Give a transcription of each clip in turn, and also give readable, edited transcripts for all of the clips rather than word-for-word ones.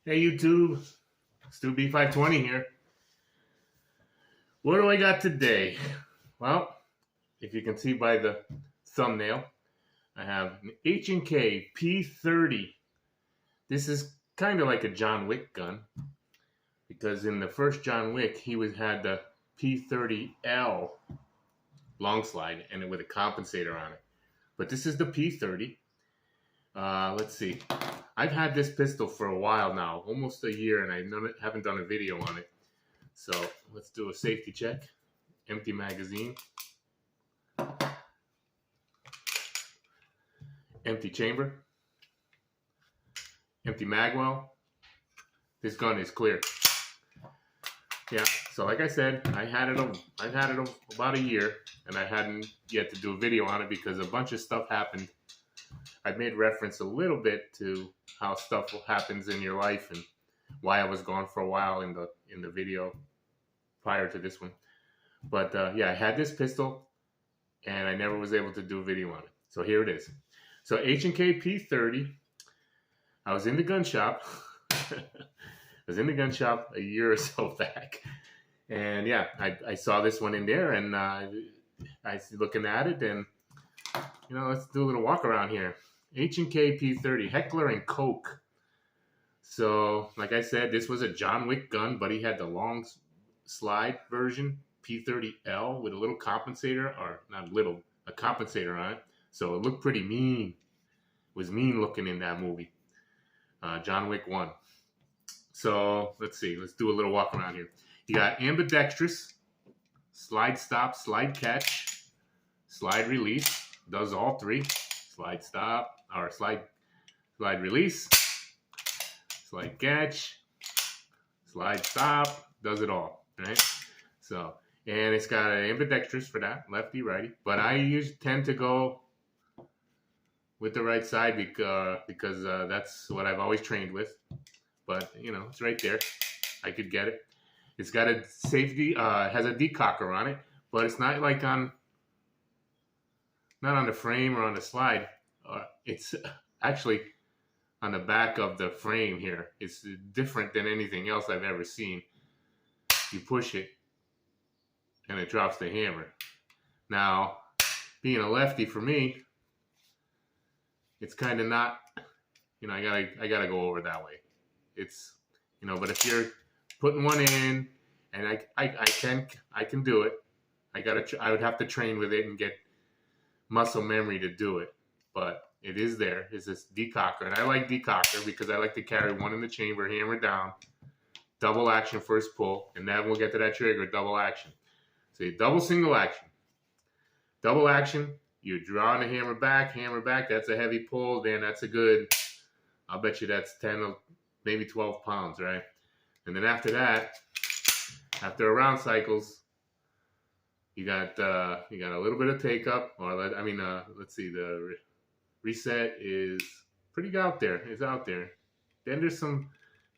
Hey YouTube, Stu B520 here. What do I got today? Well, if you can see by the thumbnail, I have an H&K P30. This is kind of like a John Wick gun because in the first John Wick, he had the P30L long slide and with a compensator on it. But this is the P30. Let's see. I've had this pistol for a while now, almost a year, and I haven't done a video on it. So let's do a safety check. Empty magazine. Empty chamber. Empty magwell. This gun is clear. Yeah, so like I said, I've had it about a year, and I hadn't yet to do a video on it because a bunch of stuff happened. I made reference a little bit to how stuff happens in your life and why I was gone for a while in the video prior to this one. But yeah, I had this pistol and I never was able to do a video on it. So here it is. So H&K P30. I was in the gun shop. I was in the gun shop a year or so back. And yeah, I saw this one in there and I was looking at it and, you know, let's do a little walk around here. H&K P30, Heckler and Koch. So, like I said, this was a John Wick gun, but he had the long slide version, P30L, with a little compensator, or not little, a compensator on it. So it looked pretty mean. It was mean looking in that movie, John Wick 1. So, let's see. Let's do a little walk around here. You got ambidextrous, slide stop, slide catch, slide release. Does all three. Slide stop, or slide release, slide catch, slide stop, does it all, right? So, and it's got an ambidextrous for that, lefty, righty. But I tend to go with the right side because that's what I've always trained with. But, you know, it's right there. I could get it. It's got a safety, has a decocker on it, but it's not like not on the frame or on the slide. It's actually on the back of the frame here. It's different than anything else I've ever seen. You push it and it drops the hammer. Now, being a lefty for me, it's kind of not, you know, I gotta go over that way. It's, you know, but if you're putting one in, and I can do it. I would have to train with it and get muscle memory to do it, but it is there. It's this decocker, and I like decocker because I like to carry one in the chamber, hammer down, double action first pull, and then we'll get to that trigger, double action. So you double single action. Double action, you draw the hammer back, that's a heavy pull, then that's a good, I'll bet you that's 10, maybe 12 pounds, right? And then after that, after a round cycles, you got a little bit of take up, or let's see, the reset is pretty out there. It's out there. Then there's some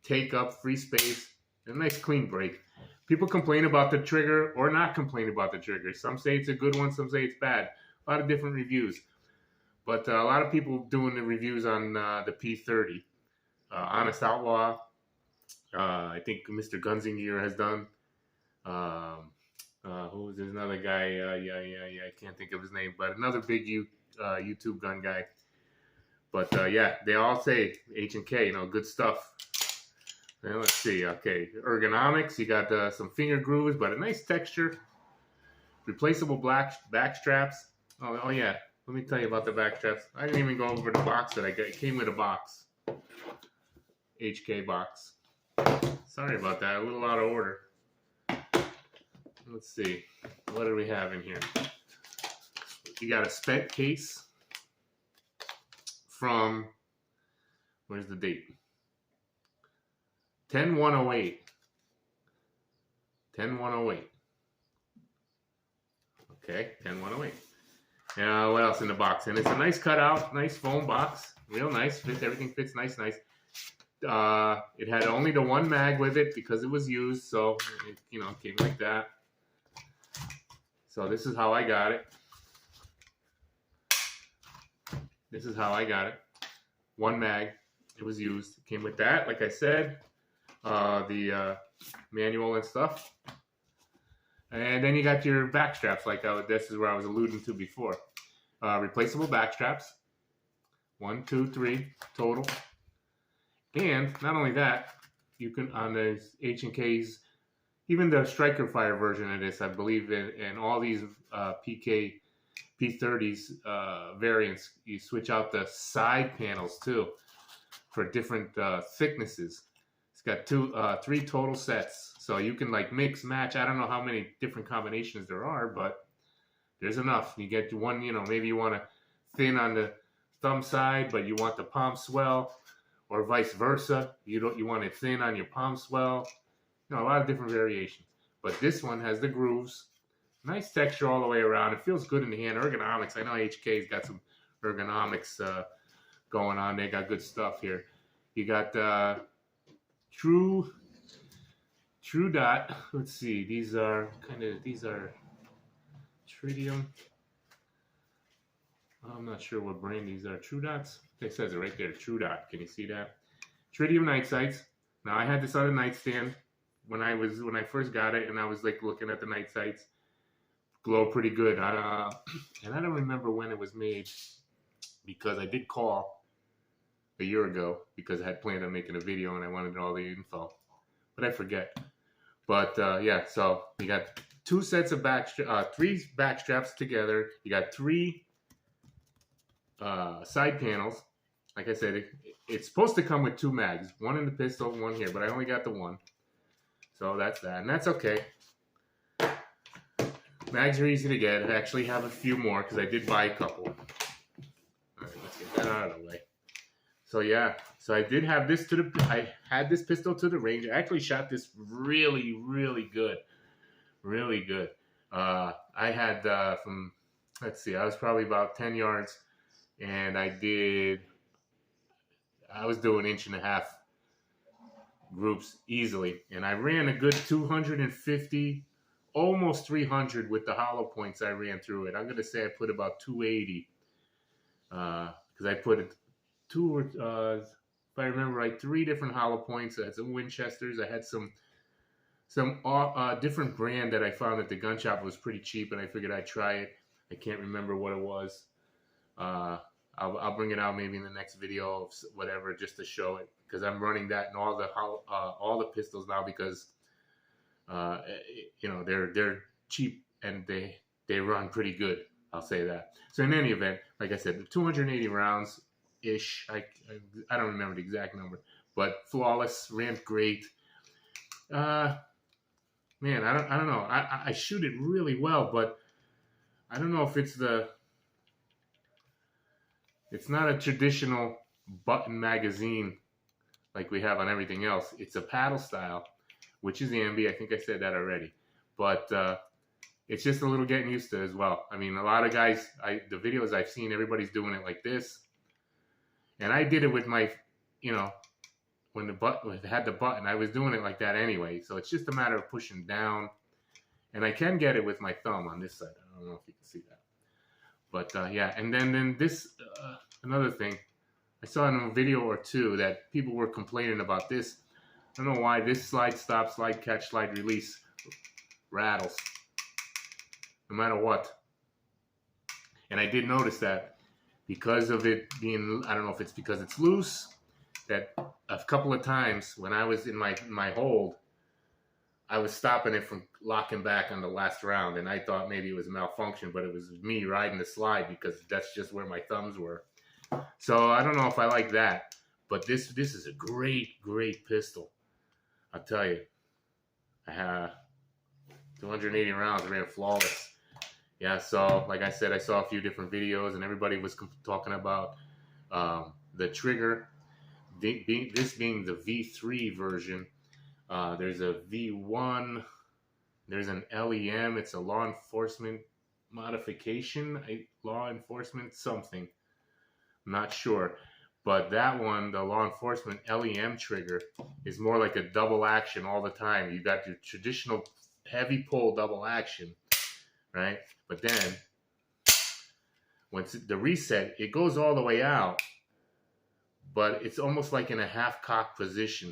take up, free space, and a nice clean break. People complain about the trigger or not complain about the trigger. Some say it's a good one, some say it's bad. A lot of different reviews. But a lot of people doing the reviews on the P30. Honest Outlaw, I think Mr. Gunzinger has done. There's another guy, I can't think of his name, but another big YouTube gun guy. But yeah, they all say H&K, you know, good stuff. And let's see, okay, ergonomics, you got some finger grooves, but a nice texture. Replaceable black back straps. Oh yeah, let me tell you about the back straps. I didn't even go over the box that I got. It came with a box. HK box. Sorry about that, a little out of order. Let's see, what do we have in here? You got a spent case from, where's the date? 10/1/08. 10/1/08. Okay, 10/1/08. What else in the box? And it's a nice cutout, nice foam box, real nice. Everything fits nice. It had only the one mag with it because it was used, so it, you know, came like that. So this is how I got it. One mag. it was used. It came with that, like I said, the manual and stuff. And then you got your back straps, this is where I was alluding to before. Replaceable back straps. 1, 2, 3 total. And not only that, you can, on the H&Ks, even the Striker Fire version of this, I believe, in all these P30s variants, you switch out the side panels too for different thicknesses. It's got 3 total sets, so you can like mix, match. I don't know how many different combinations there are, but there's enough. You get one, maybe you want to thin on the thumb side, but you want the palm swell, or vice versa. You want it thin on your palm swell. A lot of different variations. But this one has the grooves. Nice texture all the way around. It feels good in the hand. Ergonomics. I know HK's got some ergonomics going on. They got good stuff here. You got True Dot. Let's see. These are Tritium. I'm not sure what brand these are. True Dots? It says it right there. True Dot. Can you see that? Tritium night sights. Now I had this on a nightstand when I first got it, and I was like looking at the night sights. Glow pretty good. And I don't remember when it was made, because I did call a year ago because I had planned on making a video and I wanted all the info, but I forget. But yeah, so you got 2 sets of 3 back straps together. You got 3 side panels. Like I said, it's supposed to come with 2 mags, 1 in the pistol, 1 here, but I only got the 1. So that's that, and that's okay. Mags are easy to get. I actually have a few more because I did buy a couple. All right, let's get that out of the way. So yeah, so I did have this I had this pistol to the range. I actually shot this really, really good. Really good. I had from, let's see, I was probably about 10 yards, and I was doing 1.5-inch groups easily, and I ran a good 250, almost 300 with the hollow points I ran through it. I'm gonna say I put about 280, because I put it if I remember right, 3 different hollow points. I had some Winchesters. I had some different brand that I found at the gun shop. It was pretty cheap, and I figured I'd try it. I can't remember what it was. I'll bring it out maybe in the next video of whatever, just to show it, because I'm running that in all the pistols now, because they're cheap and they run pretty good. I'll say that. So in any event, like I said, 280 rounds ish. I don't remember the exact number, but flawless, ran great. Man, I don't know. I shoot it really well, but I don't know if it's not a traditional button magazine like we have on everything else. It's a paddle style, which is ambi. I think I said that already. But it's just a little getting used to as well. I mean, a lot of guys, the videos I've seen, everybody's doing it like this. And I did it with my, when it had the button, I was doing it like that anyway. So it's just a matter of pushing down. And I can get it with my thumb on this side. I don't know if you can see that. But yeah, and then this, another thing, I saw in a video or 2 that people were complaining about this. I don't know why this slide stop, slide catch, slide release rattles, no matter what. And I did notice that because of it being, I don't know if it's because it's loose, that a couple of times when I was in my hold, I was stopping it from locking back on the last round, and I thought maybe it was a malfunction, but it was me riding the slide, because that's just where my thumbs were. So I don't know if I like that, but this is a great, great pistol. I'll tell you. I had 280 rounds, ran flawless. Yeah, so like I said, I saw a few different videos, and everybody was talking about the trigger. This being the V3 version. There's a V1, there's an LEM, it's a law enforcement modification, law enforcement something, I'm not sure. But that one, the law enforcement LEM trigger, is more like a double action all the time. You got your traditional heavy pull double action, right? But then, once the reset, it goes all the way out, but it's almost like in a half cock position.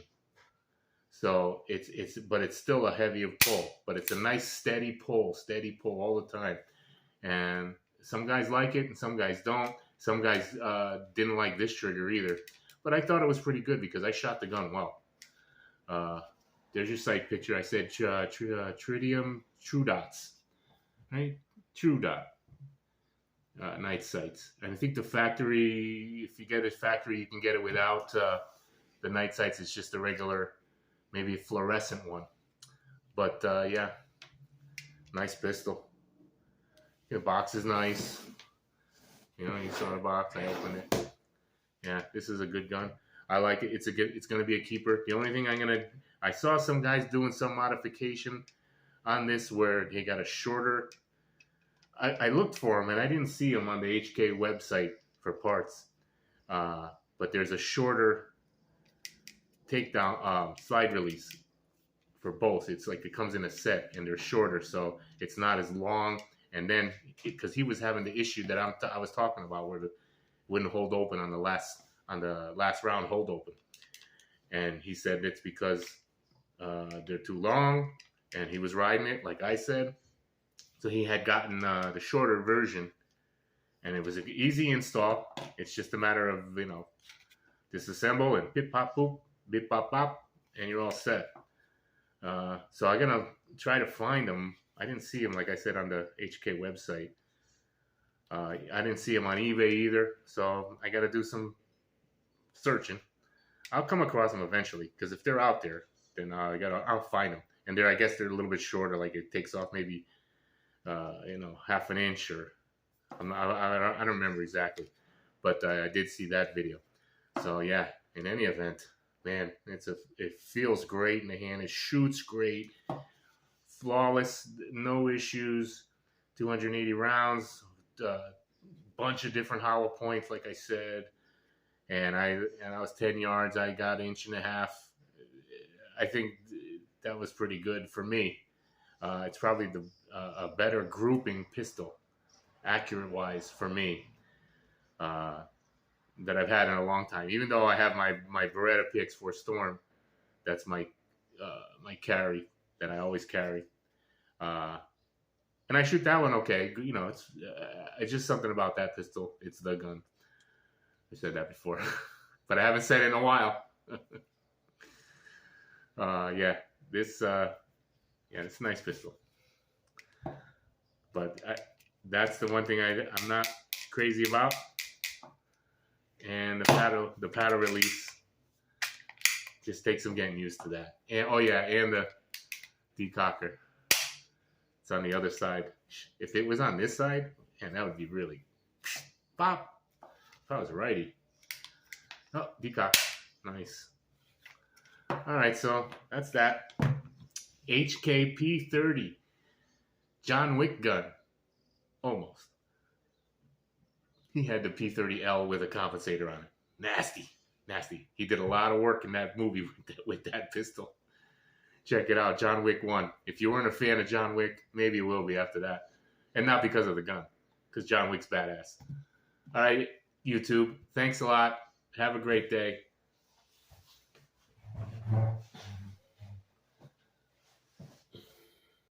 So but it's still a heavy pull, but it's a nice steady pull all the time. And some guys like it and some guys don't. Some guys didn't like this trigger either, but I thought it was pretty good because I shot the gun well. There's your sight picture. I said tritium true dots, right? True dot night sights. And I think the factory, if you get it factory, you can get it without the night sights. It's just a regular, maybe a fluorescent one. But yeah, nice pistol. The box is nice. You know, you saw the box. I opened it. Yeah, this is a good gun. I like it. It's going to be a keeper. The only thing I saw some guys doing some modification on this where they got a shorter. I looked for them and I didn't see them on the HK website for parts. But there's a shorter takedown slide release for both. It's like it comes in a set and they're shorter, so it's not as long. And then because he was having the issue that I was talking about where it wouldn't hold open on the last round hold open, and he said it's because they're too long, and he was riding it like I said, so he had gotten the shorter version, and it was an easy install. It's just a matter of disassemble and bip pop boop, bip pop pop, and you're all set. So I'm gonna try to find them. I didn't see him, like I said, on the HK website. I didn't see him on eBay either, so I got to do some searching. I'll come across them eventually, because if they're out there, then I'll find them. And I guess they're a little bit shorter, like it takes off maybe, half an inch, or I don't remember exactly, but I did see that video. So yeah, in any event, man, it feels great in the hand. It shoots great. Flawless, no issues, 280 rounds, bunch of different hollow points, like I said, and I was 10 yards. I got 1.5 inches. I think that was pretty good for me. It's probably a better grouping pistol, accurate wise, for me, that I've had in a long time. Even though I have my Beretta PX4 Storm, that's my carry that I always carry. And I shoot that one okay. It's just something about that pistol. It's the gun. I said that before, but I haven't said it in a while. Yeah, it's a nice pistol. But that's the one thing I'm not crazy about. And the paddle release just takes some getting used to that. And and the decocker. It's on the other side. If it was on this side, man, that would be really pop. If I was righty. Oh, decock. Nice. All right, so that's that. HK P30. John Wick gun. Almost. He had the P30L with a compensator on it. Nasty. Nasty. He did a lot of work in that movie with that pistol. Check it out, John Wick 1. If you weren't a fan of John Wick, maybe you will be after that. And not because of the gun, because John Wick's badass. All right, YouTube, thanks a lot. Have a great day.